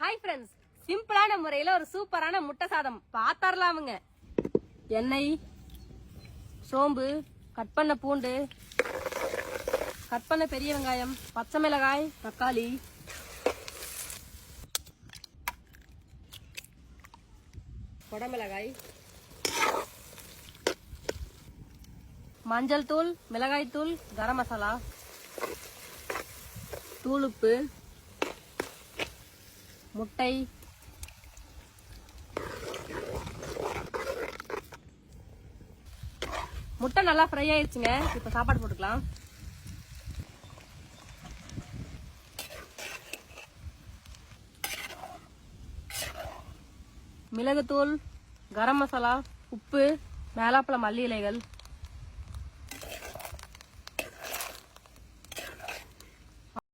Hi friends, சிம்பிளான முறையில ஒரு சூப்பரான முட்டை சாதம் பாத்தரலாமுங்க. எண்ணெய், சோம்பு, கட் பண்ண பூண்டு, கட் பண்ண பெரிய வெங்காயம், பச்சை மிளகாய், தக்காளி, கொடமிளகாய், மஞ்சள் தூள், மிளகாய் தூள், கரம் மசாலா, தூளுப்பு, முட்டை, முட்டை நல்லா ஃப்ரை ஆயிடுச்சுங்க. இப்ப சாப்பாடு போட்டுக்கலாம். மிளகுத்தூள், கரம் மசாலா, உப்பு, மேலாப்பழ மல்லி இலைகள்,